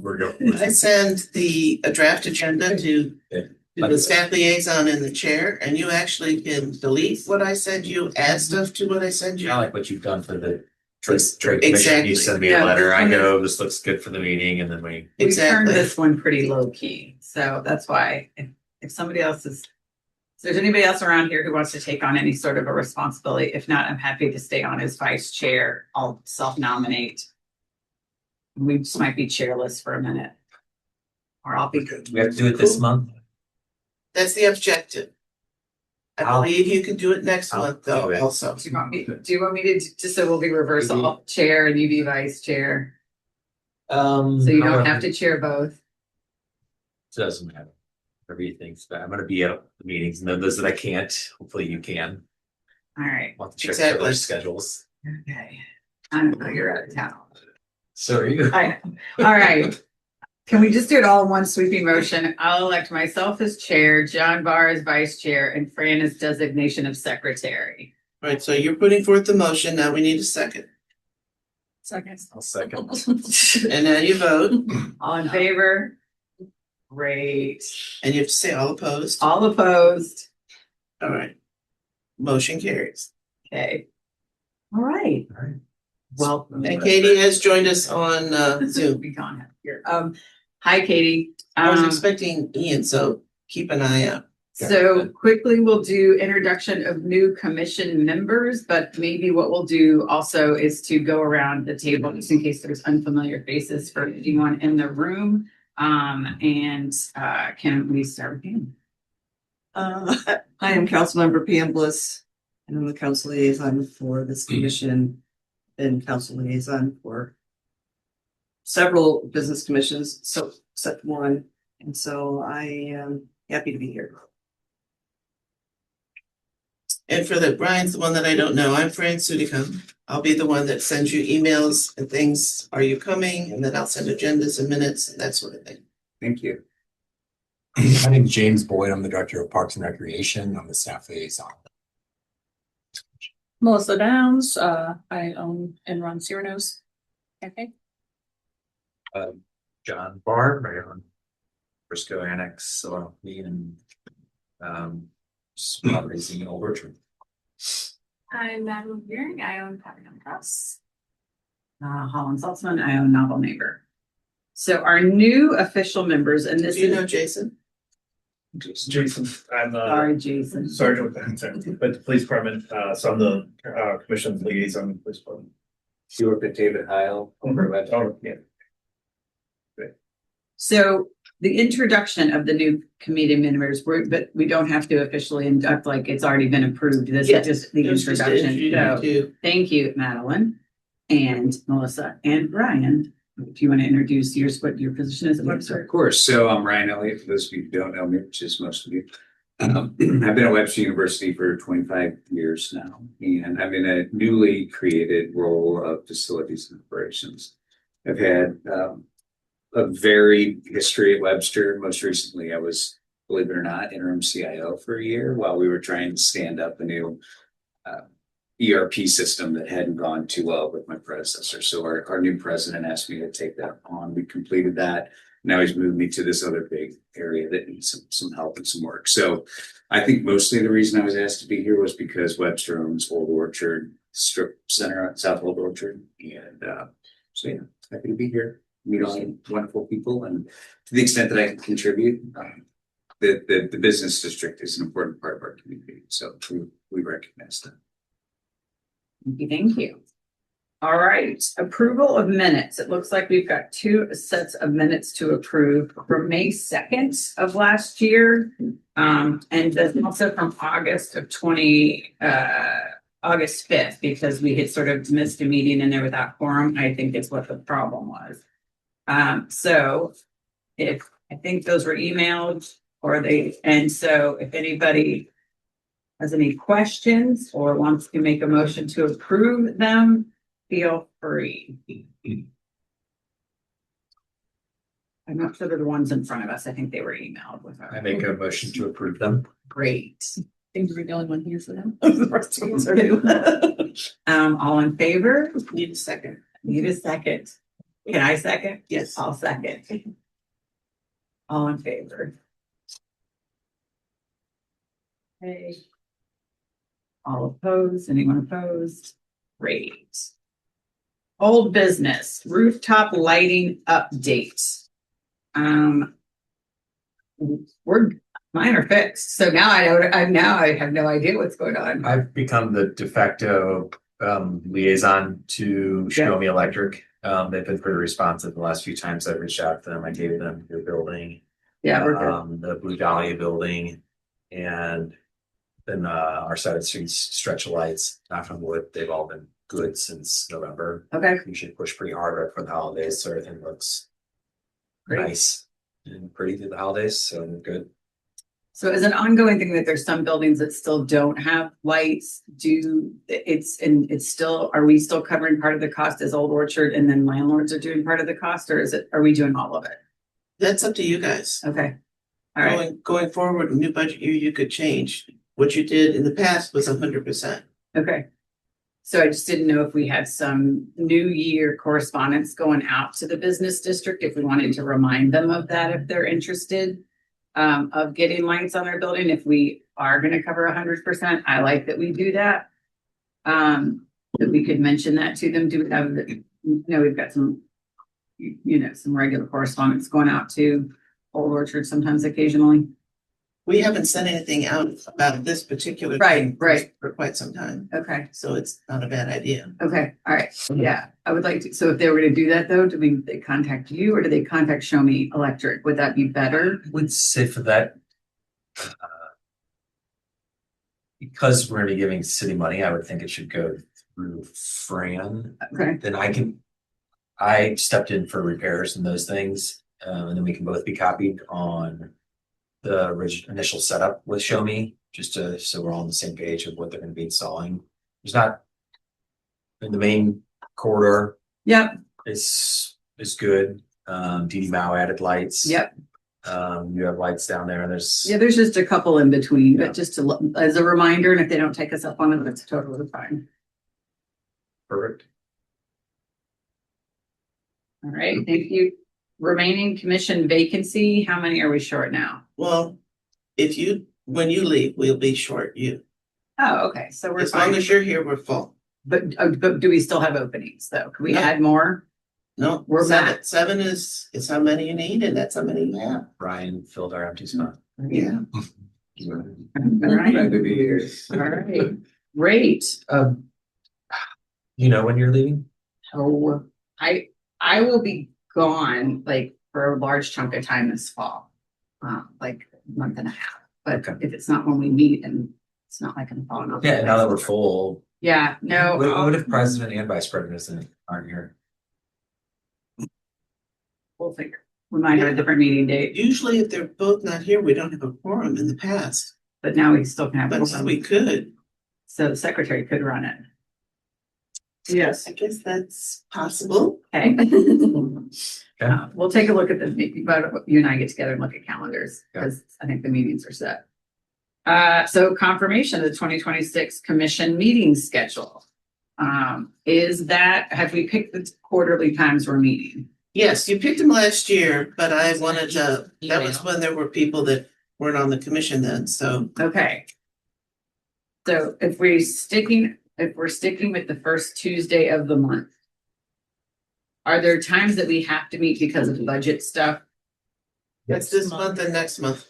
We're going. I send a draft agenda to the staff liaison and the chair, and you actually can delete what I send you, add stuff to what I send you. I like what you've done for the trade commission. Exactly. You send me Yeah, a letter, I this one go, this looks good for the meeting, and then we. We turned Exactly. this one pretty low key, so that's why if somebody else is, if there's anybody else around here who wants to take on any sort of a responsibility, if not, I'm happy to stay on as vice chair. I'll self-nominate. We just might be chairless for a minute. Or I'll be good. We have to do it this month. That's the objective. I I'll- believe you can do it next I'll month though do it. also. Do you want me to, just so we'll be reversal, chair and you be vice chair? So you don't have to chair both. Doesn't matter. Everything's bad. I'm gonna be at the meetings, and then those that I can't, hopefully you can. All right, Want to check Exactly. their schedules. okay. I don't know, you're out of town. So are you. I know. All right. Can we just do it all in one sweeping motion? I'll elect myself as chair, John Barr as vice chair, and Fran as designation of secretary. All right, so you're putting forth the motion. Now we need a second. Second. I'll second. And now you vote, All in favor? Great. and you have to say all opposed. All opposed? All right. Motion carries. Okay. All right. All right. Well, And Katie has joined us on Zoom. be gone here. Hi, Katie. I was expecting Ian, so keep an eye out. So quickly, we'll do introduction of new commission members, but maybe what we'll do also is to go around the table just in case there's unfamiliar faces for anyone in the room. Can we start with you? I am Councilmember Pam Bliss, and I'm the council liaison for this commission. Been council liaison for several business commissions, so except one, and so I am happy to be here. And for the, Brian's the one that I don't know. I'm Fran Sudicum. I'll be the one that sends you emails and things. Are you coming? And then I'll send agendas and minutes and that sort of thing. Thank you. My name is James Boyd. I'm the Director of Parks and Recreation. I'm the staff liaison. Melissa Downs, I own and run Cyrano's Cafe. John Barr, right on Briscoe Annex, so me and spot raising in Old Orchard. I'm Madeline Beering, I own Pavilion Press. Holland Saltzman, I own Novel Neighbor. So our new official members, and this Do you is, know Jason? Jason, I'm sorry, Jason. Sergeant with the police department, so I'm the commission liaison with the police department. You work with David Heil over at. Oh, yeah. So the introduction of the new committee members, but we don't have to officially induct, like it's already been approved. This Yeah. is just the It was just introduction. introduced So to- thank you, Madeline and Melissa and Brian. Do you want to introduce what your position is at Webster? Of course. So I'm Ryan Elliott. For those of you who don't know me, which is most of you. I've been at Webster University for 25 years now, and I'm in a newly created role of facilities and operations. I've had a varied history at Webster. Most recently, I was, believe it or not, interim CIO for a year while we were trying to stand up a new ERP system that hadn't gone too well with my predecessor. So our new president asked me to take that on. We completed that. Now he's moved me to this other big area that needs some help and some work. So I think mostly the reason I was asked to be here was because Webster owns Old Orchard Strip Center at South Old Orchard. And so yeah, happy to be here, meet all the wonderful people. And to the extent that I can contribute, the business district is an important part of our community. So we recognize that. Thank you. All right, approval of minutes. It looks like we've got two sets of minutes to approve from May 2nd of last year. And then also from August 5th, because we had sort of missed a meeting in there without quorum. I think is what the problem was. So I think those were emailed so if anybody has any questions or wants to make a motion to approve them, feel free. I'm not sure they're the ones in front of us. I think they were emailed with I make a motion to approve them. Great. I think we're the only one here for them. The rest of us are new. All in favor? Need a second. Need a second. Can I second? Yes. I'll second. All in favor? Okay. All opposed? Anyone opposed? Great. Old business, rooftop lighting update. Mine are fixed, so now I have no idea what's going on. I've become the de facto liaison to Show Me Electric. They've been pretty responsive the last few times I've reached out to them. I gave them your building, Yeah, we're good. the Blue Dahlia building, and then our side of the streets stretch of lights. Knock on wood, they've all been good since November. Okay, We should push pretty hard right for the holidays, so everything looks great. nice and pretty through the holidays. So we're good. So as an ongoing thing that there's some buildings that still don't have lights, are we still covering part of the cost as Old Orchard and then landlords are doing part of the cost, or are we doing all of it? That's up to you guys. Okay. All right, Going forward, new budget year, you could change. What you did in the past was 100%. okay. So I just didn't know if we had some new year correspondence going out to the business district, if we wanted to remind them of that, if they're interested. Of getting lights on their building, if we are gonna cover 100%, I like that we do that. That we could mention that to them, do we have we've got some, some regular correspondence going out to Old Orchard sometimes occasionally. We haven't sent anything out about this particular Right, thing right. for quite some time, Okay, so it's not a bad idea. okay, all right, yeah, I would like to, so if they were gonna do that though, do they contact you or do they contact Show Me Electric? Would that be better? Would say for that, because we're gonna be giving city money, I would think it should go through Fran. Okay, Then I stepped in for repairs and those things, and then we can both be copied on the initial setup with Show Me, so we're all on the same page of what they're gonna be installing. There's not, in the main corridor yep, is good. DD Mao added lights. yep. You have lights down there, and there's Yeah, there's just a couple in between, Yeah. but just as a reminder, and if they don't take us up on it, that's totally fine. perfect. All right, thank you. Remaining commission vacancy, how many are we short now? Well, when you leave, we'll be short you. Oh, okay, so we're As long fine. as you're here, we're full. But do we still have openings though? Can we No. add more? No, We're seven. back. Seven is how many you need, and that's how many you have. Ryan filled our empty spot. Yeah. All right, Glad to be here. all right, great. You know when you're leaving? Oh, I will be gone like for a large chunk of time this fall. Like a month and a half, but Okay. if it's not when we meet and it's not like I'm falling off. Yeah, now that we're full. Yeah, no. What if president and vice president aren't here? We'll think. We might have a different meeting date, Usually, if they're both not here, we don't have a quorum in the past, but now we still can have. but one. we could. So the secretary could run it. Yes, I guess that's possible. Okay. Okay. We'll take a look at but you and I get together and look at calendars because I think the meetings are set. So confirmation of the 2026 commission meeting schedule. Have we picked the quarterly times we're meeting? Yes, you picked them last year, but I wanted to, that was when there were people that weren't on the commission then, so. Okay. So if we're sticking with the first Tuesday of the month, are there times that we have to meet because of budget stuff? That's this month and next month.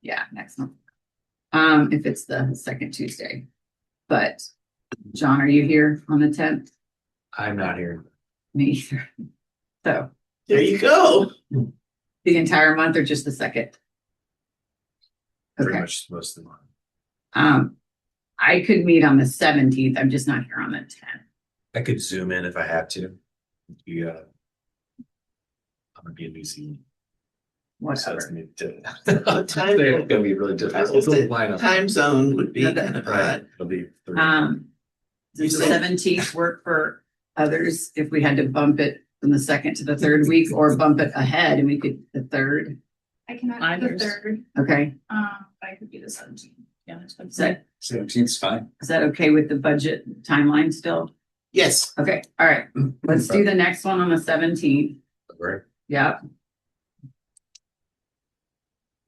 Yeah, next month. If it's the second Tuesday. But John, are you here on the 10th? I'm not here. Me either. So There you go. the entire month or just the second? Pretty Okay. much most of the month. I could meet on the 17th. I'm just not here on the 10th. I could zoom in if I had to. I'm gonna be in New Zealand. So it's Whatever. gonna be What time? It's gonna be really I difficult. was gonna say, Lineup. Time zone would be Yeah, kind of Right, odd. it'll be 3. Does the You said- 17th work for others if we had to bump it from the second to the third week or bump it ahead and we could the third? I cannot do the Others. third, Okay. I could be the 17th. Yeah, that's Is that 17th's fine. okay with the budget timeline still? Yes, Okay, all right, let's do the next one on the 17th. Right. Yep.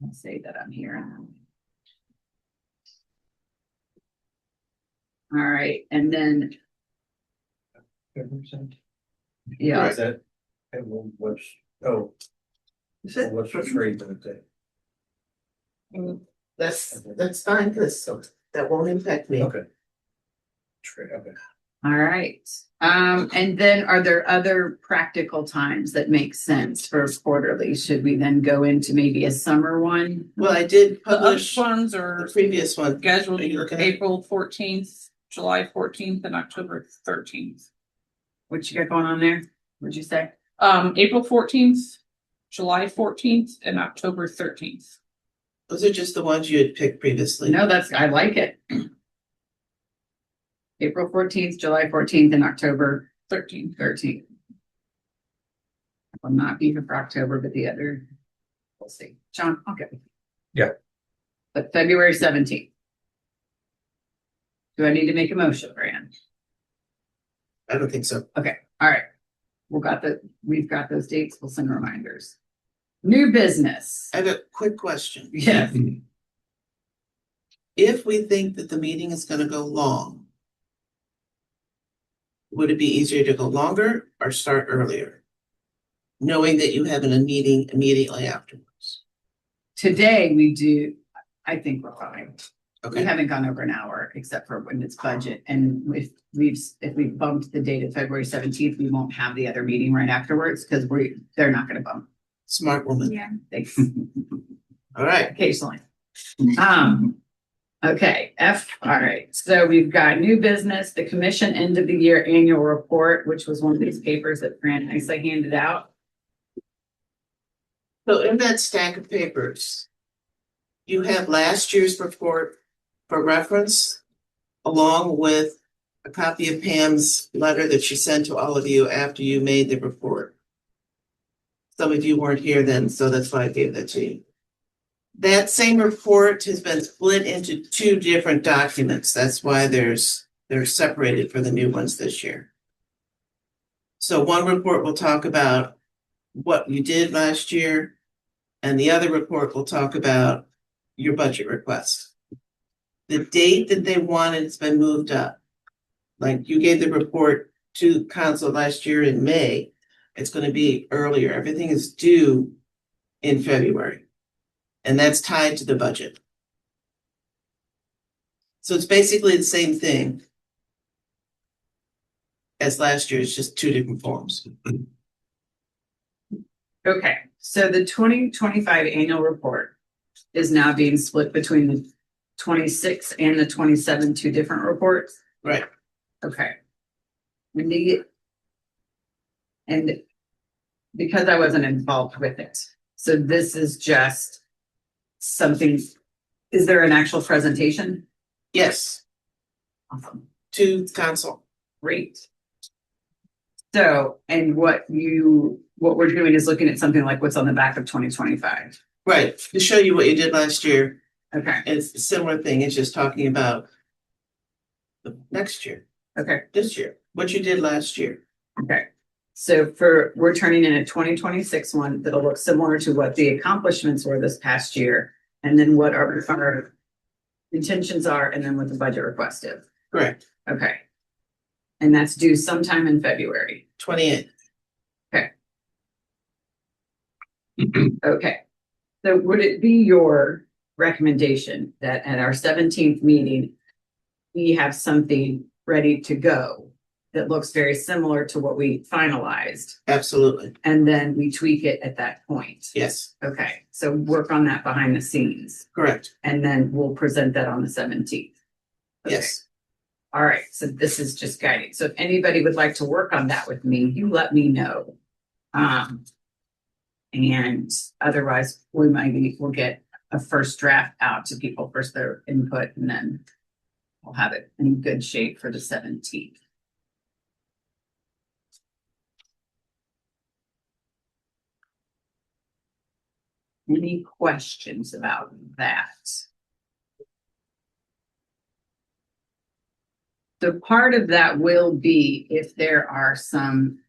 I'll say that I'm here. All right, and then, yeah, Is that? And what's, oh, Is it? what's the trade gonna say? that's fine, because that won't impact me. Okay. Trade, okay. all right. And then are there other practical times that make sense for quarterly? Should we then go into maybe a summer one? Well, I did The other publish ones the are previous one. scheduled Are you looking at- April 14th, July 14th, and October 13th. What you got going on there? What'd you say? April 14th, July 14th, and October 13th. Those are just the ones you had picked previously. No, I like it. April 14th, July 14th, and October 13th. Will not be here for October, but the other, we'll see. John, I'll get with you. Yeah. But February 17th. Do I need to make a motion, Fran? I don't think so. All right. We've got those dates. We'll send reminders. New business. I have a quick question. Yes. If we think that the meeting is gonna go long, would it be easier to go longer or start earlier? Knowing that you have a meeting immediately afterwards. Today we do, I think we're fine. We Okay, haven't gone over an hour except for when it's budget. And if we've bumped the date of February 17th, we won't have the other meeting right afterwards because they're not gonna bump. smart woman. Yeah. Thanks. All right, Occasionally. Okay, all right. So we've got new business, the commission end of the year annual report, which was one of these papers that Fran nicely handed out. so in that stack of papers, you have last year's report for reference, along with a copy of Pam's letter that she sent to all of you after you made the report. Some of you weren't here then, so that's why I gave that to you. That same report has been split into two different documents. That's why they're separated for the new ones this year. So one report will talk about what you did last year, and the other report will talk about your budget request. The date that they wanted has been moved up. Like you gave the report to council last year in May, it's gonna be earlier. Everything is due in February. And that's tied to the budget. So it's basically the same thing as last year, it's just two different forms. Okay, so the 2025 annual report is now being split between the 26 and the 27, two different reports. Right. Okay. And because I wasn't involved with it, so this is just something, is there an actual presentation? Yes, Awesome, to council. great. So, and what we're doing is looking at something like what's on the back of 2025. Right, to show you what you did last year. Okay, It's a similar thing, it's just talking about the next year, okay, this year, what you did last year. okay. So we're turning in a 2026 one that'll look similar to what the accomplishments were this past year. And then what our intentions are, and then what the budget request is. Correct, Okay. And that's due sometime in February. 28th. Okay. So would it be your recommendation that at our 17th meeting, we have something ready to go that looks very similar to what we finalized, Absolutely, and then we tweak it at that point? yes, Okay, so work on that behind the scenes, correct, and then we'll present that on the 17th. Okay. yes. All right, so this is just guiding. So if anybody would like to work on that with me, you let me know. And otherwise, we'll get a first draft out to people, first their input, and then we'll have it in good shape for the 17th. Any questions about that? So part of that will be if there are some,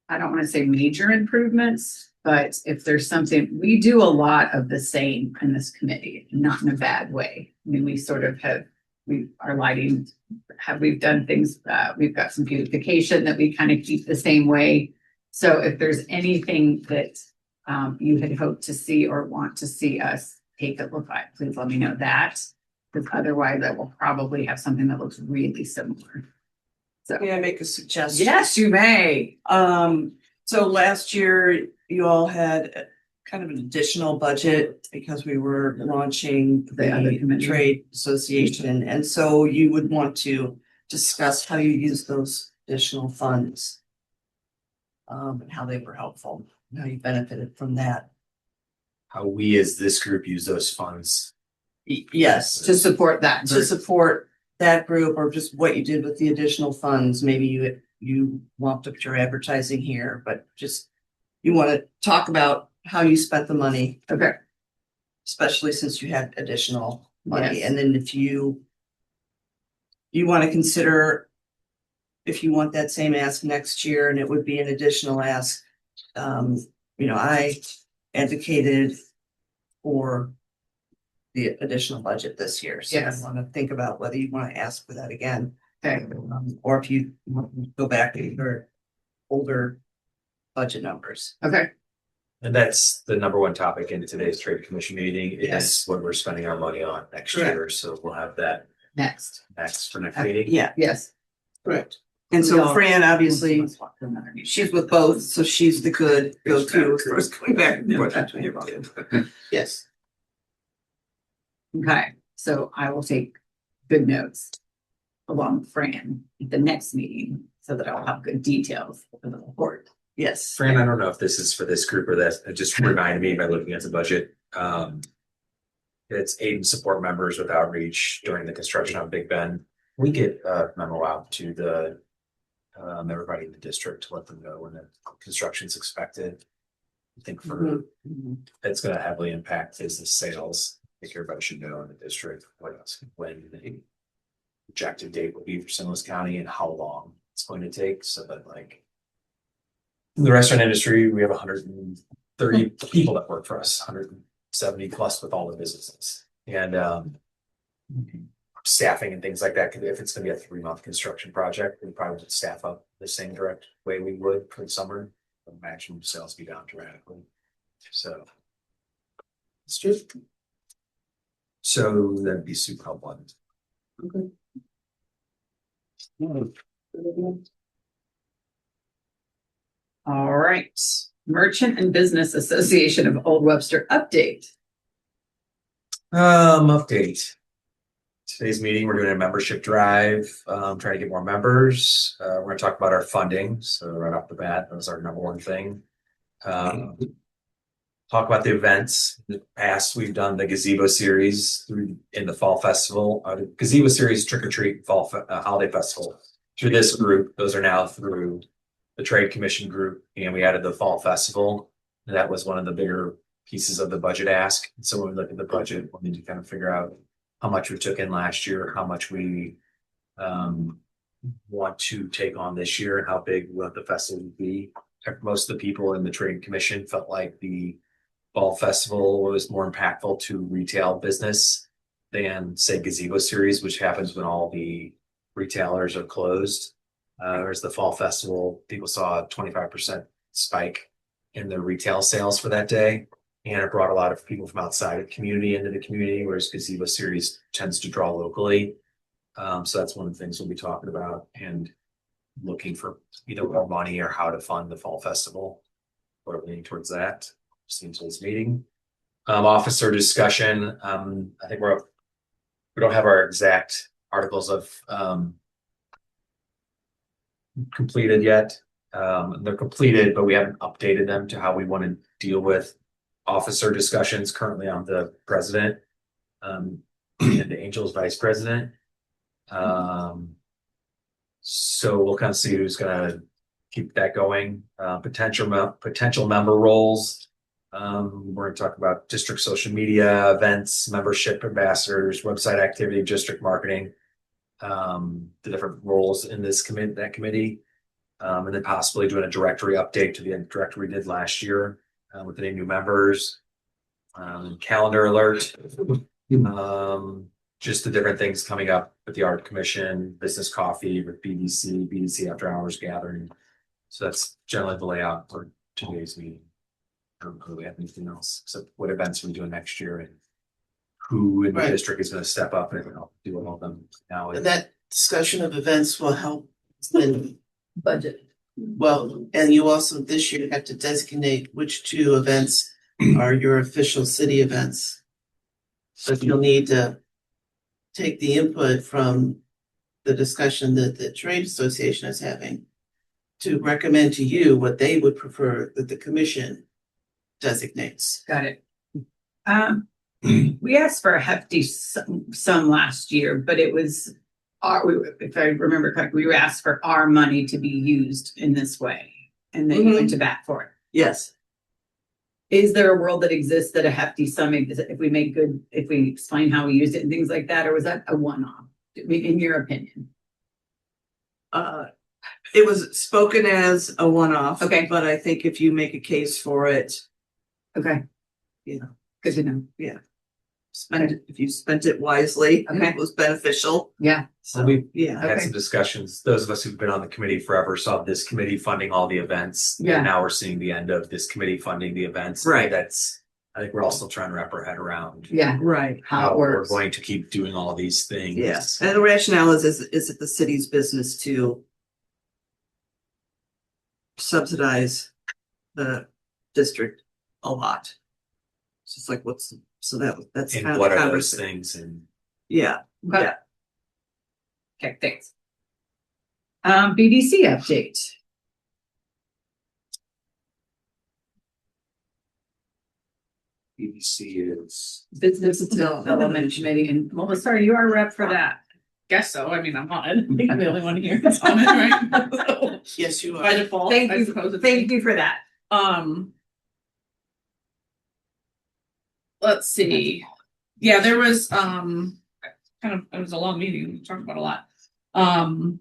I don't want to say major improvements, but if there's something, we do a lot of the same in this committee, not in a bad way. I mean, we sort of have, our lighting, we've done things, we've got some beautification that we kind of keep the same way. So if there's anything that you had hoped to see or want to see us take a look at, please let me know that. Because otherwise I will probably have something that looks really similar. So May I make a suggestion? yes, you may. So last year you all had kind of an additional budget because we were launching The other the committee. trade association. And so you would want to discuss how you use those additional funds. And how they were helpful, and how you benefited from that. How we as this group use those funds. Yes, To support that. to support that group, or just what you did with the additional funds. Maybe you lumped up your advertising here, but just you want to talk about how you spent the money, Okay. especially since you had additional money. Yes. And then if you want to consider if you want that same ask next year, and it would be an additional ask. I advocated for the additional budget this year. So Yes. I want to think about whether you want to ask for that again. Okay. Or if you want to go back to your older budget numbers. Okay. And that's the number one topic in today's trade commission meeting is Yes. what we're spending our money on next Correct. year. So we'll have that Next. next for next meeting. Yeah, Yes. correct. And so Fran, obviously, she's with both, so she's the good go-to as far as going back and forth. Yes. Okay, so I will take good notes along with Fran at the next meeting so that I'll have good details for the report. Yes. Fran, I don't know if this is for this group or that. It just reminded me by looking at the budget. It's aid and support members with outreach during the construction on Big Ben. We get a memo out to the everybody in the district to let them know when the construction's expected. I think for it's going to heavily impact business sales. I think everybody should know in the district when the projected date will be for St. Louis County and how long it's going to take. So that like in the restaurant industry, we have 130 people that work for us, 170 plus with all the businesses. And staffing and things like that. If it's going to be a 3-month construction project, we probably would staff up the same direct way we would for the summer. Imagine sales be down dramatically. So It's true. that'd be super helpful. All right, Merchant and Business Association of Old Webster update. Update. Today's meeting, we're doing a membership drive, trying to get more members. We're going to talk about our funding. So right off the bat, that's our number one thing. Talk about the events. In the past, we've done the gazebo series in the fall festival, gazebo series, trick or treat, fall holiday festival through this group. Those are now through the trade commission group, and we added the fall festival. And that was one of the bigger pieces of the budget ask. So when we look at the budget, we need to kind of figure out how much we took in last year, how much we want to take on this year, and how big will the festival be. Most of the people in the trade commission felt like the fall festival was more impactful to retail business than say gazebo series, which happens when all the retailers are closed. Whereas the fall festival, people saw a 25% spike in their retail sales for that day. And it brought a lot of people from outside of the community into the community, whereas gazebo series tends to draw locally. So that's one of the things we'll be talking about and looking for either more money or how to fund the fall festival. We're leaning towards that. Seems this meeting. Officer discussion. I think we don't have our exact articles of completed yet. They're completed, but we haven't updated them to how we want to deal with officer discussions currently on the president and the Angels vice president. So we'll kind of see who's going to keep that going. Potential member roles. We're going to talk about district social media events, membership ambassadors, website activity, district marketing. the different roles in that committee. And then possibly doing a directory update to the directory we did last year with any new members. Calendar alert. Just the different things coming up with the Art Commission, business coffee with BDC after hours gathering. So that's generally the layout for today's meeting. I don't really have anything else except what events we're doing next year and who in the Right. district is going to step up and help do all of them now. And that discussion of events will help in Budget. well, and you also this year have to designate which two events are your official city events. So you'll need to take the input from the discussion that the trade association is having to recommend to you what they would prefer that the commission designates. Got it. We asked for a hefty sum last year, but it was if I remember correctly, we asked for our money to be used in this way, and then you went to bat for it. Yes. Is there a world that exists that a hefty sum, if we explain how we used it and things like that, or was that a one-off, in your opinion? It was spoken as a one-off. Okay. But I think if you make a case for it, Okay. Yeah. Good to know. if you spent it wisely, Okay. it was beneficial. Yeah. So, We yeah. had Okay. some discussions. Those of us who've been on the committee forever saw this committee funding all the events. Yeah. And now we're seeing the end of this committee funding the events. Right. I think we're all still trying to wrap our head around Yeah. Right. How it we're works. going to keep doing all these things. Yes. And the rationale is it the city's business to subsidize the district a lot? It's just like that's And kind of what the are those conversation. things? And Yeah. Okay. Yeah. Okay, thanks. BDC update. BBC is. Business Development Committee, and Melissa, you are a rep for that. Guess so. I mean, I'm on it. I think I'm the only one here that's on it, right? Yes, you By are. default, Thank I you, suppose. it's- thank you for that. Let's see. Yeah, there was, it was a long meeting. We talked about a lot.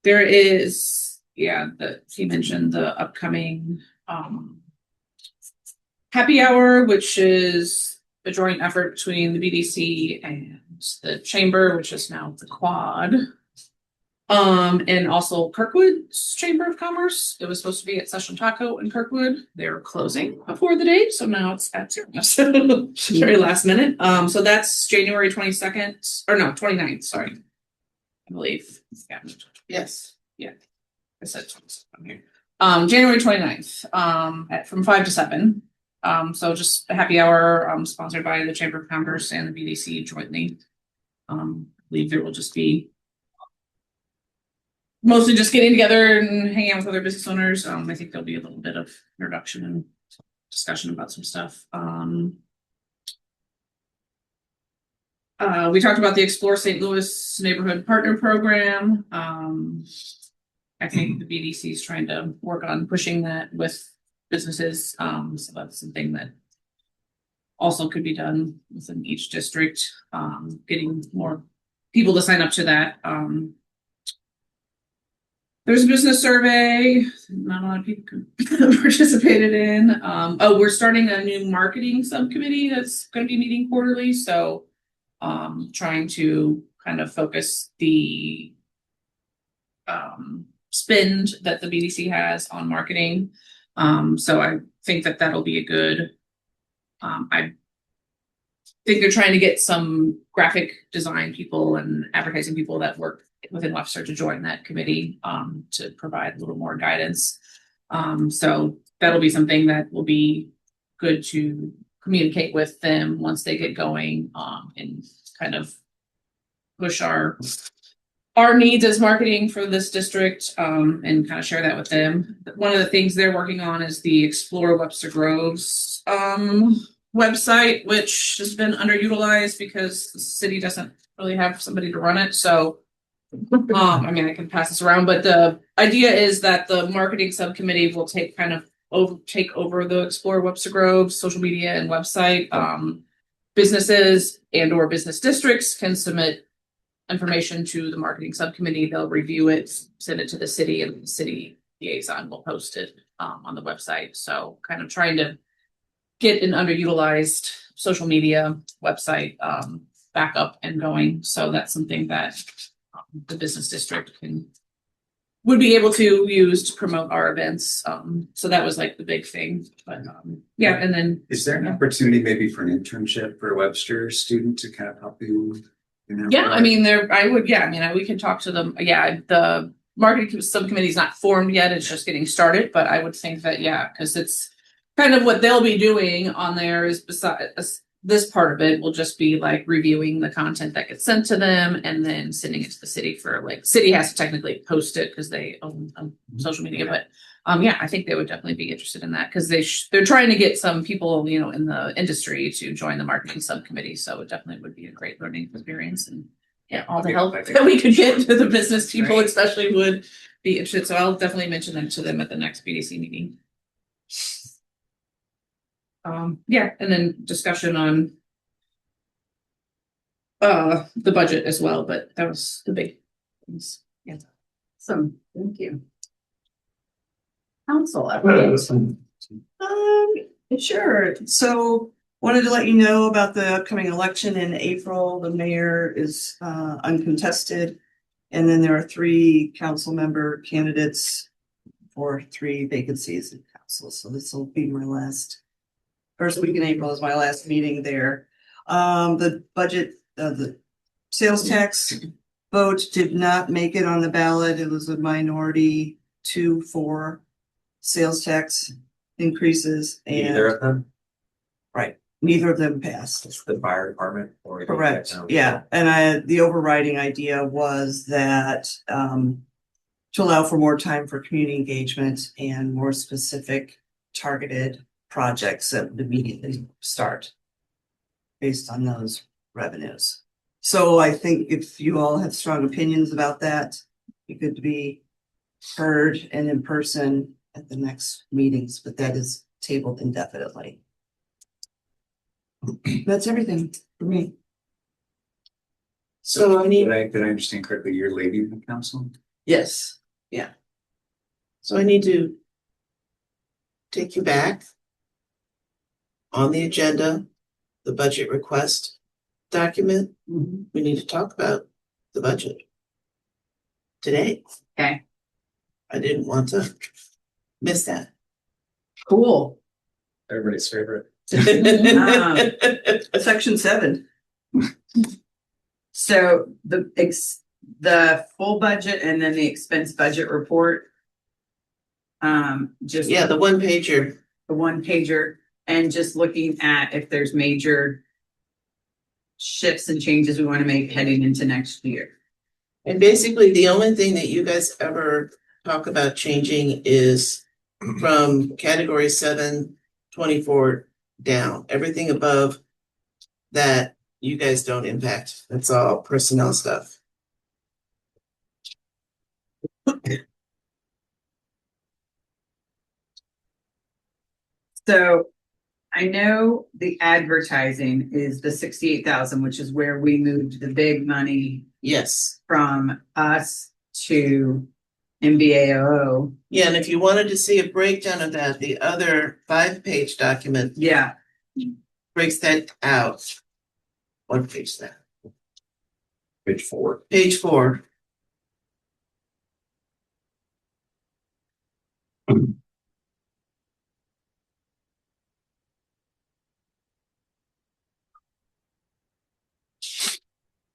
There is, he mentioned the upcoming, happy hour, which is a joint effort between the BDC and the chamber, which is now the Quad. And also Kirkwood's Chamber of Commerce. It was supposed to be at Session Taco in Kirkwood. They're closing before the date, so now it's at Syracuse. Very last minute. So that's January 22nd, or no, 29th, sorry. I believe. Yeah. Yes. I said 27th on here. January 29th, from 5 to 7. So just a happy hour, sponsored by the Chamber of Commerce and the BDC jointly. I believe there will just be mostly just getting together and hanging out with other business owners. I think there'll be a little bit of introduction and discussion about some stuff. We talked about the Explore St. Louis Neighborhood Partner Program. I think the BDC is trying to work on pushing that with businesses. So that's something that also could be done within each district, getting more people to sign up to that. There's a business survey, not a lot of people participated in. We're starting a new marketing subcommittee that's going to be meeting quarterly. So trying to kind of focus the spend that the BDC has on marketing. So I think that that'll be a good, I think they're trying to get some graphic design people and advertising people that work within Webster to join that committee to provide a little more guidance. So that'll be something that will be good to communicate with them once they get going and kind of push our needs as marketing for this district and kind of share that with them. One of the things they're working on is the Explore Webster Groves website, which has been underutilized because the city doesn't really have somebody to run it. So I mean, I can pass this around, but the idea is that the marketing subcommittee will take over the Explore Webster Groves social media and website. Businesses and or business districts can submit information to the marketing subcommittee. They'll review it, send it to the city, and the city liaison will post it on the website. So kind of trying to get an underutilized social media website back up and going. So that's something that the business district would be able to use to promote our events. So that was like the big thing. But yeah, and then Is there an opportunity maybe for an internship for a Webster student to kind of help you? yeah, I mean, we can talk to them. Yeah, the marketing subcommittee is not formed yet. It's just getting started, but I would think that, yeah, because it's kind of what they'll be doing on there is besides this part of it will just be like reviewing the content that gets sent to them and then sending it to the city for like, city has to technically post it because they own social media, but yeah, I think they would definitely be interested in that because they're trying to get some people, you know, in the industry to join the marketing subcommittee. So it definitely would be a great learning experience, and yeah, all the help that we could get to the business people, especially would be interested. So I'll definitely mention that to them at the next BDC meeting. Yeah, and then discussion on the budget as well, but that was the big things. Yeah. Awesome, thank you. Council. Sure. So wanted to let you know about the upcoming election in April. The mayor is uncontested. And then there are 3 council member candidates for 3 vacancies in council. So this will be my first week in April is my last meeting there. The budget, the sales tax vote did not make it on the ballot. It was a minority 2-4 sales tax increases, and Either of them, neither of them passed. it's the fire department or. the Correct, technology. yeah, and the overriding idea was that to allow for more time for community engagement and more specific targeted projects that would immediately start based on those revenues. So I think if you all have strong opinions about that, it could be heard and in person at the next meetings, but that is tabled indefinitely. That's everything for me. So I need, Did I understand correctly? You're leaving the council? Yes. so I need to take you back on the agenda, the budget request document. We need to talk about the budget today. Okay. I didn't want to miss that. Cool. Everybody's favorite. Section 7. So the full budget and then the expense budget report. Just Yeah, the one pager. the 1-pager, and just looking at if there's major shifts and changes we want to make heading into next year. And basically, the only thing that you guys ever talk about changing is from category 724 down. Everything above that, you guys don't impact. That's all personnel stuff. So I know the advertising is the 68,000, which is where we moved the big money Yes. from us to MBAO. Yeah, and if you wanted to see a breakdown of that, the other 5-page document Yeah, breaks that out. What page is that? Page 4. Page 4.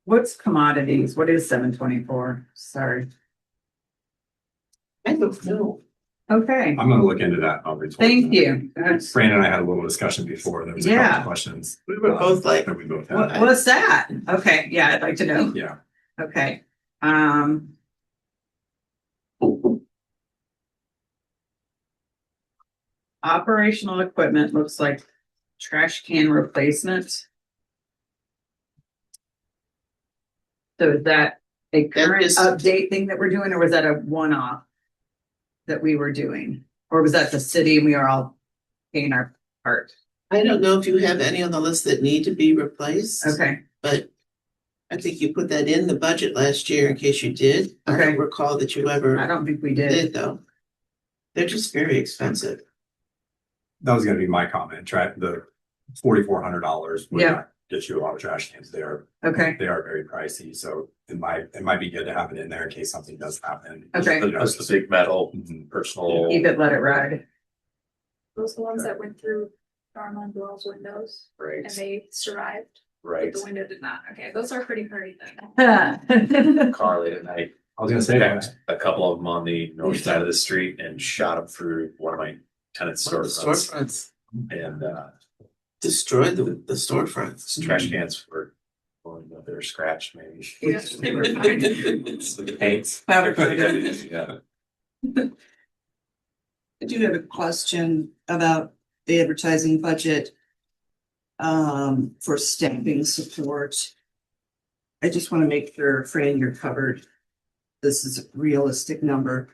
what's commodities? What is 724? Sorry. I don't know. Okay, I'm gonna look into that. I'll report. thank you. That's, Fran and I had a little discussion before. There was a couple Yeah. of questions. We were both like, That we both what, had. what's that? Okay, yeah, I'd like to know. Yeah. Okay. Operational equipment looks like trash can replacement. So is that a current is- update thing that we're doing, or was that a one-off that we were doing? Or was that the city and we are all paying our part? I don't know if you have any on the list that need to be replaced. Okay, But I think you put that in the budget last year in case you did. I don't Okay. recall that you I ever don't think we did. did though. They're just very expensive. That was gonna be my comment, try the $4,400. Yeah. Get you a lot of trash cans there. Okay, They are very pricey, so it might be good to have it in there in case something does happen. Okay. That's the big metal Mhm. personal. keep it, let it ride. Those the ones that went through Dharma and Doyle's windows and Right, they survived, but right. the window did not. Okay, those are pretty hardy then. Car late at night. I was gonna say that. Picked a couple of them on the north side of the street and shot them through one of my tenant's One of the storefronts. storefronts And destroyed the storefronts. trash cans were, well, they're scratched maybe. Yes, they were fine. It's the paints. Yeah. I do have a question about the advertising budget. For stamping support. I just want to make sure, Fran, you're covered. This is a realistic number.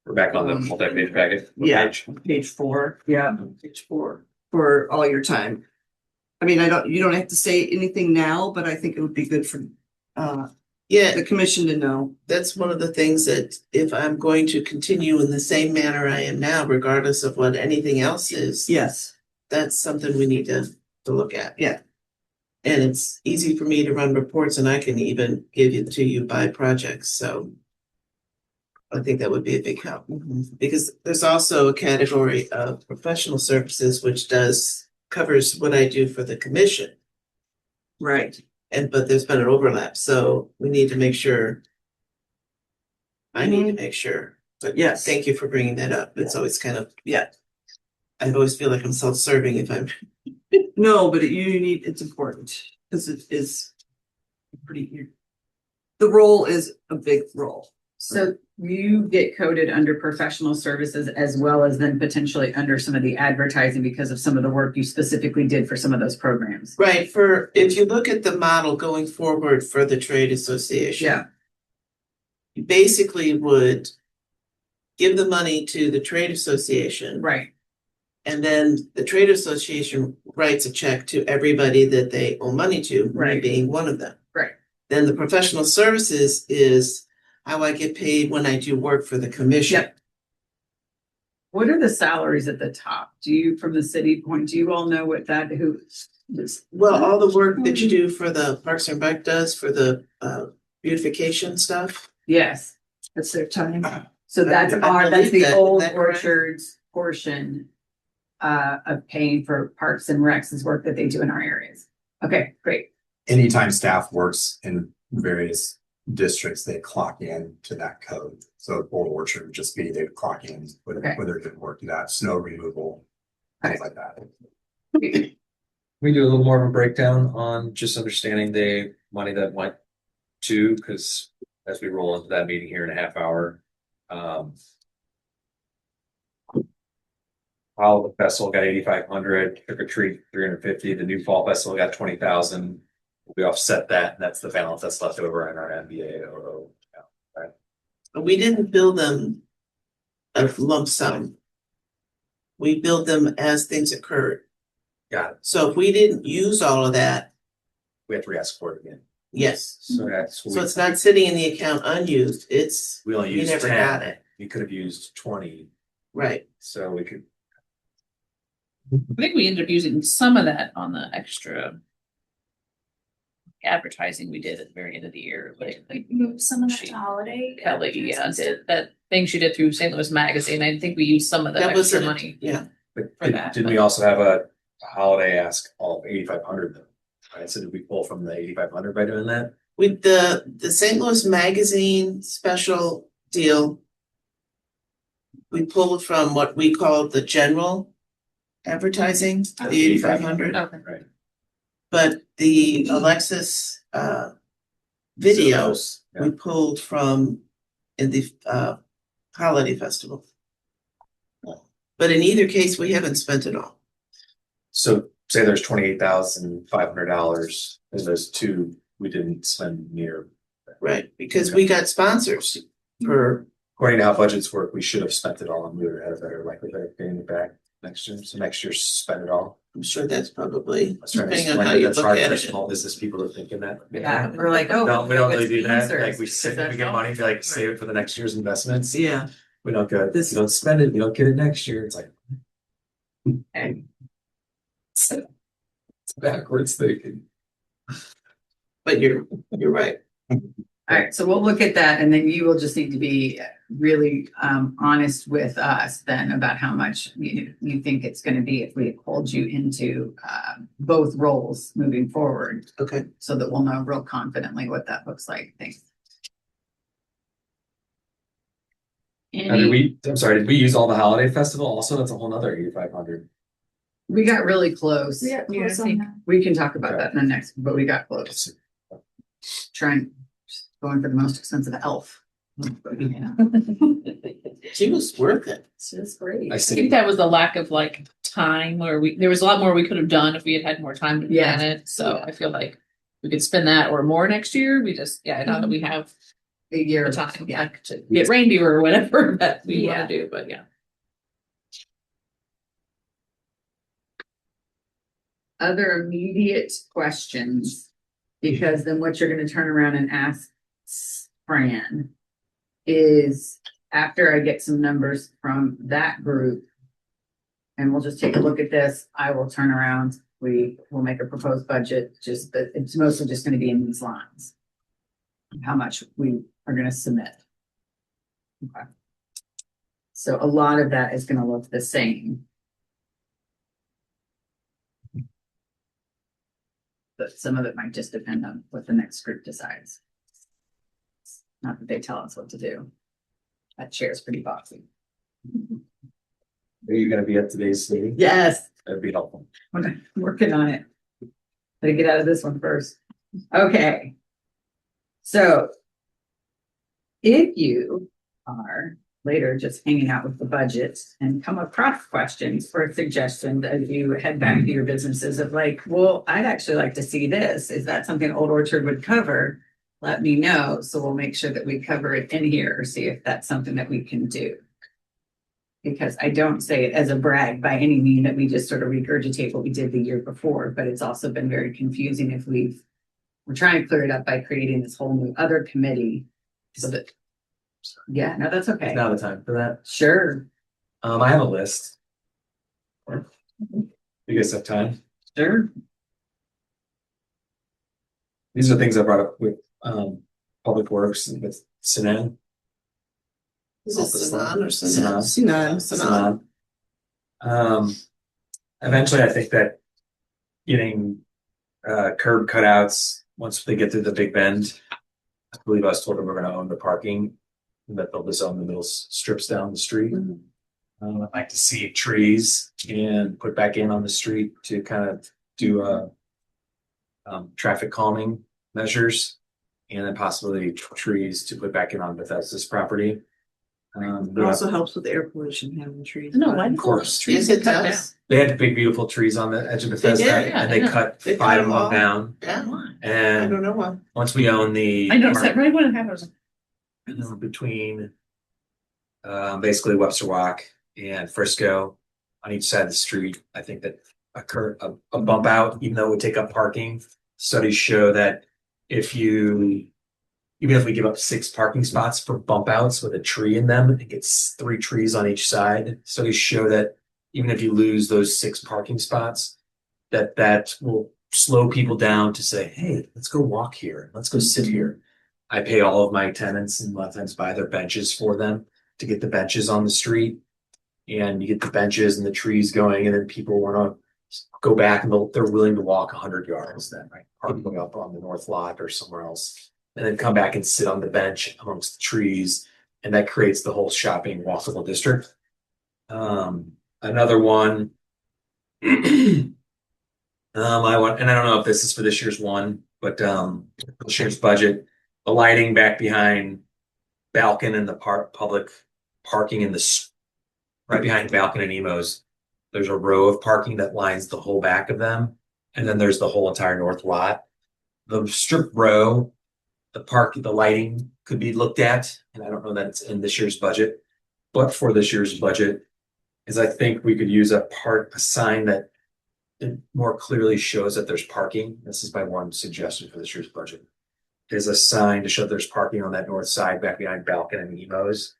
We're back on the multi-page packet. What Yeah. page? Page 4. Yeah, Page 4. For all your time. I mean, you don't have to say anything now, but I think it would be good for Yeah, the commission to know. that's one of the things that if I'm going to continue in the same manner I am now, regardless of what anything else is, Yes. that's something we need to look at. Yeah. And it's easy for me to run reports and I can even give it to you by projects, so. I think that would be a big help, because there's also a category of professional services, which covers what I do for the commission. Right. But there's been an overlap, so we need to make sure. I need to make sure, but Yes. thank you for bringing that up. It's always kind of, Yeah. I always feel like I'm self-serving if I'm. No, but it's important because it is the role is a big role. so you get coded under professional services as well as then potentially under some of the advertising because of some of the work you specifically did for some of those programs. Right, if you look at the model going forward for the trade association. Yeah. You basically would give the money to the trade association. Right, And then the trade association writes a check to everybody that they owe money to, me Right. being one of them. right. Then the professional services is how I get paid when I do work for the commission. Yep. What are the salaries at the top? Do you, from the city point, do you all know what Well, all the work that you do for the Parks and Rec does for the beautification stuff. Yes, That's their time. so that's I that's believe the that. old Is that correct? orchards portion of paying for Parks and Recs' work that they do in our areas. Okay, great. Anytime staff works in various districts, they clock in to that code. So Old Orchard would just be they clock in Okay. whether it did work to that, snow removal, things like that. We do a little more of a breakdown on just understanding the money that went to, because as we roll into that meeting here in a half hour. Fall Festival got 8,500, Trick or Treat 350, the new Fall Festival got 20,000. We offset that, and that's the balance that's left over in our NBA. We didn't bill them a lump sum. We billed them as things occurred. Got it. So if we didn't use all of that, We have to re-ask for it again. yes. So that's. So it's not sitting in the account unused, it's, We only we used never 10. got it, We could have used 20, right? so we could. I think we ended up using some of that on the extra advertising we did at the very end of the year, like We moved some of that to holiday. Kelly, did that thing she did through St. Louis Magazine. I think we used some of that That was extra it. money. Yeah, But For that, didn't but- we also have a holiday ask all of 8,500 though? Right, so did we pull from the 8,500 by doing that? with the St. Louis Magazine special deal. We pulled from what we call the general advertising, the 8,500. Okay. Right. But the Alexis videos, Yeah. we pulled from in the holiday festival. But in either case, we haven't spent it all. So say there's $28,500 and those two we didn't spend near. Right, because we got sponsors for, According to how budgets work, we should have spent it all and we would have had a better likelihood of getting it back. next year, so next year spend it all. I'm sure that's probably, That's trying to depending on how explain you that's look hard at for it. small business people are thinking that. Yeah, we're like, oh. No, we don't really do that, Answers. like we sit, we get money, we like save it for the next year's investments. Yeah, We don't go, This- you don't spend it, you don't get it next year, it's like. Okay. It's backwards thinking. But you're right. All right, so we'll look at that and then you will just need to be really honest with us then about how much you think it's gonna be if we hold you into both roles moving forward, Okay. so that we'll know real confidently what that looks like. Thanks. I'm sorry, did we use all the holiday festival also? That's a whole nother 8,500. We got really close. Yeah, close on that. We can talk about that in the next, but we got close. Trying, going for the most expensive elf. Yeah. She was worth it. It's just great. I I see. think that was the lack of like time where there was a lot more we could have done if we had had more time to Yeah. plan it. So I feel like we could spend that or more next year. We just, now that we have A year. the time, Yeah. to get reindeer or whatever that we Yeah. want to do, but yeah. Other immediate questions, because then what you're gonna turn around and ask Fran is after I get some numbers from that group. And we'll just take a look at this, I will turn around, we will make a proposed budget, just that it's mostly just gonna be in these lines. How much we are gonna submit. Okay. So a lot of that is gonna look the same. But some of it might just depend on what the next group decides. Not that they tell us what to do. That chair is pretty boxy. Are you gonna be at today's meeting? Yes, That'd be helpful. I'm working on it. Gotta get out of this one first. Okay. So. If you are later just hanging out with the budget and come across questions or suggestions as you head back to your businesses of like, well, I'd actually like to see this. Is that something Old Orchard would cover? Let me know. So we'll make sure that we cover it in here or see if that's something that we can do. Because I don't say it as a brag by any means that we just sort of regurgitate what we did the year before, but it's also been very confusing if we're trying to clear it up by creating this whole new other committee. So that, yeah, no, that's okay. It's now the time for that. Sure, I have a list. You guys have time? sure. These are things I brought up with Public Works and with Sinan. Is it Sinan or Sinan? Sinan. Sinan. Eventually, I think that getting curb cutouts once they get through the Big Bend. I believe I was told that we're gonna own the parking, and that they'll just own the middle strips down the street. I'd like to see trees and put back in on the street to kind of do traffic calming measures. And then possibly trees to put back in on Bethesda's property. it also helps with air pollution, having trees. No, why? Of course. Yes, it does. They had big, beautiful trees on the edge of Bethesda, did, yeah, and they I know. cut They cut 5 of them them all. down. Yeah, I And don't know why. once we own the. I noticed that right when it happened. Between basically Webster Walk and Frisco on each side of the street, I think that a bump out, even though it would take up parking, studies show that even if we give up 6 parking spots for bump outs with a tree in them, it gets 3 trees on each side. Studies show that even if you lose those 6 parking spots, that will slow people down to say, hey, let's go walk here. Let's go sit here. I pay all of my tenants and a lot of times buy their benches for them to get the benches on the street. And you get the benches and the trees going, and then people want to go back and they're willing to walk 100 yards then, right? Parking up on the north lot or somewhere else, and then come back and sit on the bench amongst the trees. And that creates the whole shopping walkable district. Another one, I want, and I don't know if this is for this year's one, but this year's budget, the lighting back behind Balkan and the public parking in the right behind Balkan and Emo's. There's a row of parking that lines the whole back of them, and then there's the whole entire north lot. The strip row, the lighting could be looked at, and I don't know that it's in this year's budget, but for this year's budget, is I think we could use a sign that it more clearly shows that there's parking. This is my one suggestion for this year's budget. Is a sign to show there's parking on that north side back behind Balkan and Emos.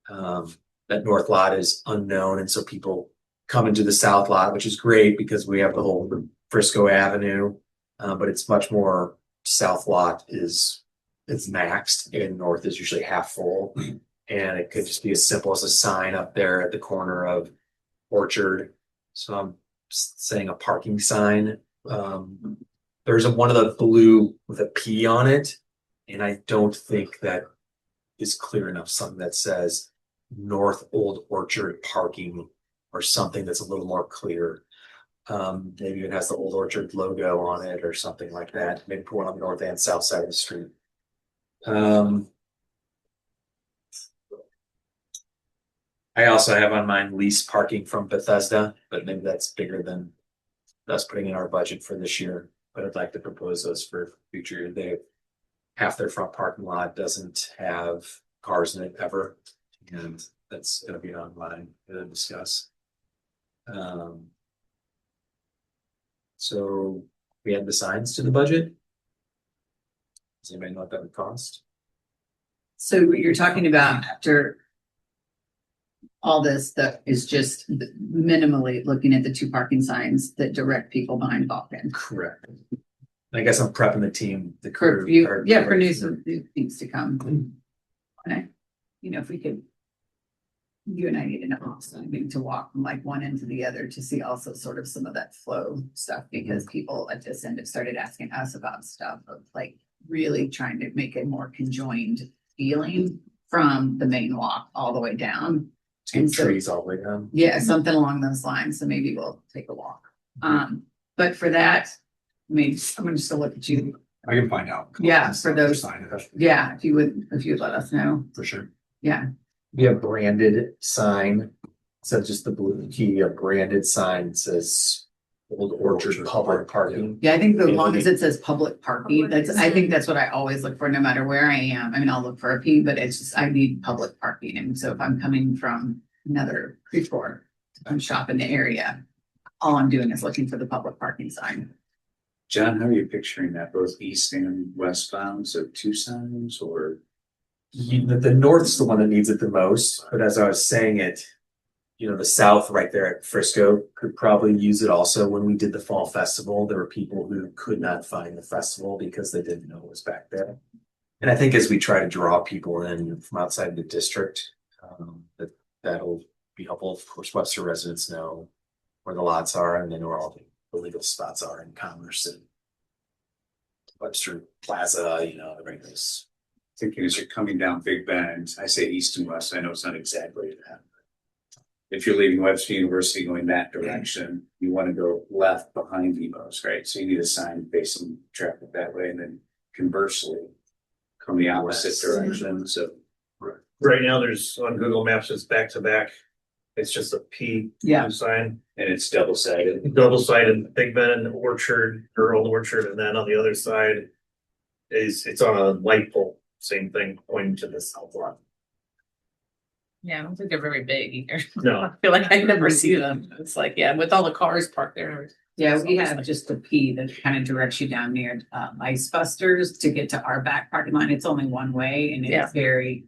That north lot is unknown, and so people come into the south lot, which is great because we have the whole Frisco Avenue, but it's much more south lot is maxed and north is usually half full. And it could just be as simple as a sign up there at the corner of Orchard. So I'm saying a parking sign. There's one of the blue with a P on it, and I don't think that is clear enough. Something that says North Old Orchard parking or something that's a little more clear. Maybe it has the Old Orchard logo on it or something like that. Maybe put one on the north and south side of the street. I also have on mine lease parking from Bethesda, but maybe that's bigger than us putting in our budget for this year. But I'd like to propose those for future year. They half their front parking lot doesn't have cars in it ever, and that's going to be online to discuss. So we add the signs to the budget. Does anybody know what that would cost? So what you're talking about after all this that is just minimally looking at the 2 parking signs that direct people behind Balkan. Correct. I guess I'm prepping the team, the For crew. you, or- yeah, for new things to come. And if we could, you and I need to know also, maybe to walk from like one end to the other to see also sort of some of that flow stuff, because people at this end have started asking us about stuff of like really trying to make a more conjoined feeling from the main walk all the way down. Get And so- trees all the way down. Yeah, something along those lines. So maybe we'll take a walk. But for that, I mean, I'm gonna just look at you. I can find out. Yeah, for those- Sign it up. Yeah, if you would let us know. For sure. Yeah. We have branded sign. So just the blue key, a branded sign says Old Orchard Public Parking. Yeah, I think as Yeah, long we- as it says public parking, I think that's what I always look for, no matter where I am. I mean, I'll look for a P, but it's just, I need public parking. And so if I'm coming from another Freeport, I'm shopping the area, all I'm doing is looking for the public parking sign. John, how are you picturing that, both east and westbound, so 2 signs or? The north's the one that needs it the most, but as I was saying it, the south right there at Frisco could probably use it also. When we did the fall festival, there were people who could not find the festival because they didn't know it was back there. And I think as we try to draw people in from outside the district, that'll be helpful. Of course, Webster residents know where the lots are, and they know where all the legal spots are in Commerce and Webster Plaza, everything is. Thinking as you're coming down Big Bend, I say east and west, I know it's not exactly that. If you're leaving Webster University going that direction, you want to go left behind Emos, right? So you need a sign facing traffic that way, and then conversely, come the opposite direction, so. Right now, there's on Google Maps, it's back to back. It's just a P Yeah. sign, And it's double sided. double sided Big Bend Orchard or Old Orchard, and then on the other side it's on a light pole. Same thing pointing to the south lot. Yeah, I don't think they're very big either. No. I feel like I never see them. It's like, yeah, with all the cars parked there. Yeah, we have just a P that kind of directs you down near Ice Busters to get to our back parking lot. It's only one way and Yeah. it's very.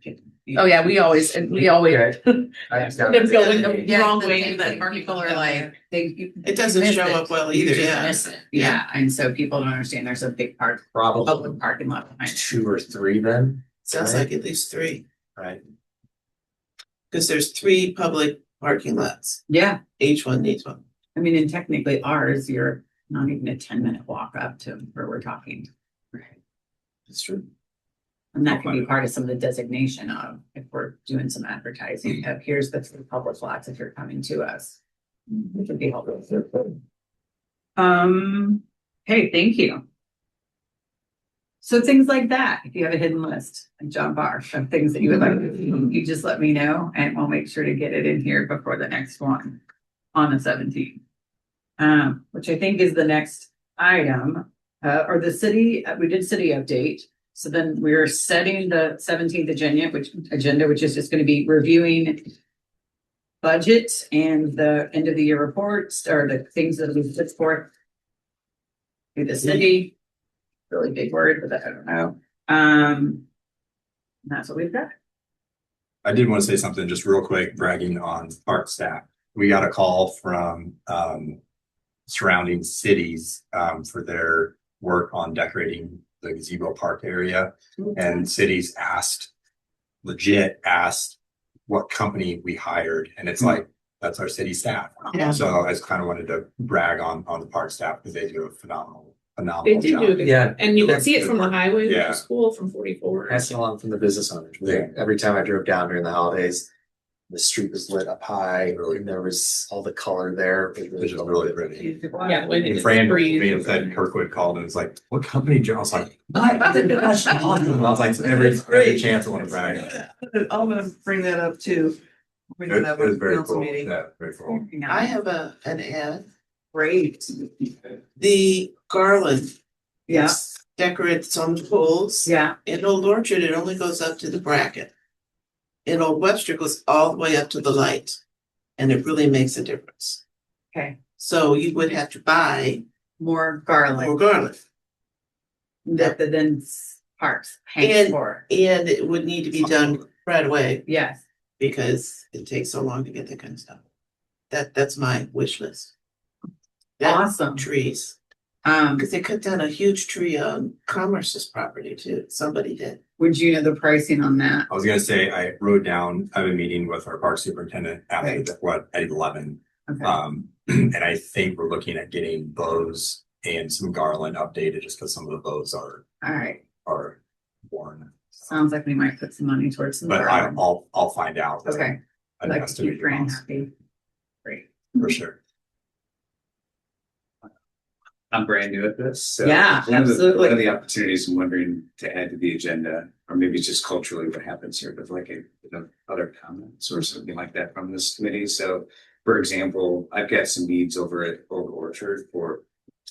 Oh, yeah, we always end up going Yeah, the wrong the way thing in that that parking people lot. are like, It doesn't miss show it. up well You either, just yeah. miss it. Yeah, and so people don't understand there's a big Probably public parking lot behind it. 2 or 3 then, Sounds like at least 3, right? because there's 3 public parking lots. Yeah, Each one needs one. I mean, and technically ours, you're not even a 10-minute walk up to where we're talking. That's true. And that could be part of some of the designation of, if we're doing some advertising, of here's the 3 public lots if you're coming to us. Which would be helpful. Hey, thank you. So things like that, if you have a hidden list, like John Barr, of things that you would like, you just let me know and we'll make sure to get it in here before the next one on the 17th. Which I think is the next item, or the city, we did city update. So then we're setting the 17th agenda, which is just going to be reviewing budget and the end of the year reports or the things that we put forth to the city. Really big word, but I don't know. That's what we've got. I did want to say something just real quick, bragging on park staff. We got a call from surrounding cities for their work on decorating the gazebo park area. And cities legit asked what company we hired. And it's like, that's our city staff. Yeah. So I just kind of wanted to brag on the park staff because they do a phenomenal They do job. do a good Yeah. job. And you can see it from the highway, which Yeah. is cool, from 44. Passing along from the business owners. Every time I drove down during the holidays, the street was lit up high, and there was all the color there. Which is really pretty. Yeah, when And it's Fran free. me and said Kirkwood called and was like, what company? I was like, I was like, every chance I want to brag. I'm gonna bring that up too. Bring It that up was at very council cool. meeting. Yeah, very cool. I have an ad. Great. The garland. Yeah. It's decorated on the poles. Yeah. In Old Orchard, it only goes up to the bracket. In Old Webster, it goes all the way up to the light. And it really makes a difference. Okay. So you would have to buy More more garlic garland. that the then parks hang And- for. And it would need to be done right away Yes. because it takes so long to get that kind of stuff. That's my wish list. That Awesome. trees, Um, because they cut down a huge tree on Commerce's property too. Somebody did. would you know the pricing on that? I was gonna say, I wrote down, I have a meeting with our park superintendent at 11. Okay. And I think we're looking at getting bows and some garland updated just because some of the bows All right. are worn. Sounds like we might put some money towards some. But garland. I'll find out. Okay. An Like to estimated keep Fran cost, happy. Great. for sure. I'm brand new at this, so. Yeah, one of the- absolutely. One of the opportunities I'm wondering to add to the agenda, or maybe it's just culturally what happens here, but like other comments or something like that from this committee. So, for example, I've got some needs over at Old Orchard for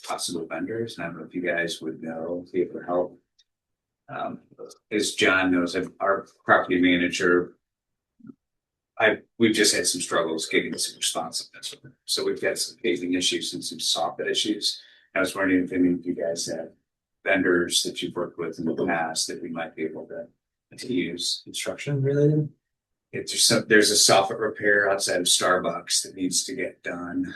possible vendors, and I don't know if you guys would know, be able to help. As John knows, our property manager, we've just had some struggles getting some responsiveness. So we've got some paving issues and some soffit issues. I was wondering if any of you guys have vendors that you've worked with in the past that we might be able to use. Construction related? There's a soffit repair outside of Starbucks that needs to get done.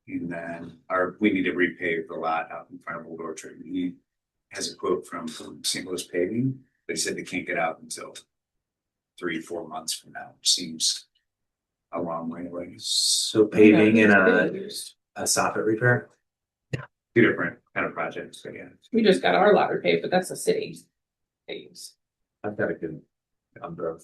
And then we need to repave the lot out in front of Old Orchard. He has a quote from St. Louis Paving. They said they can't get out until 3-4 months from now, which seems a long way away. So paving and a soffit repair? Two different kind of projects, but yeah. We just got our lot repaved, but that's the city. Paves. I've got a good number of.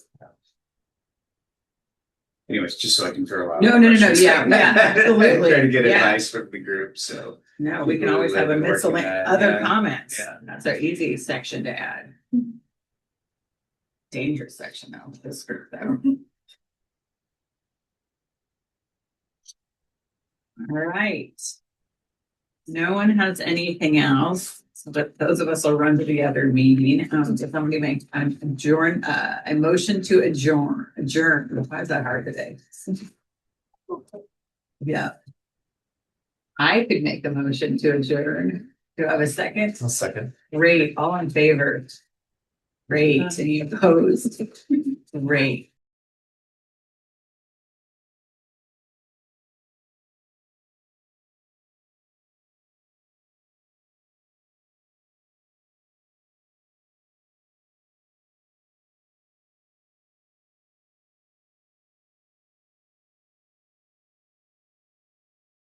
Anyways, just so I can throw out. No, yeah, absolutely. Trying to get Yeah. advice from the group, so. No, we can always have a People miscellaneous, working on, other yeah. comments. Yeah. That's our easy section to add. Dangerous section though, this group though. All right. No one has anything else, but those of us will run to the other meeting. If somebody make a motion to adjourn. Why is that hard today? Yeah. I could make a motion to adjourn. Do I have a second? A second. Great, all in favor? Great, any opposed? Great.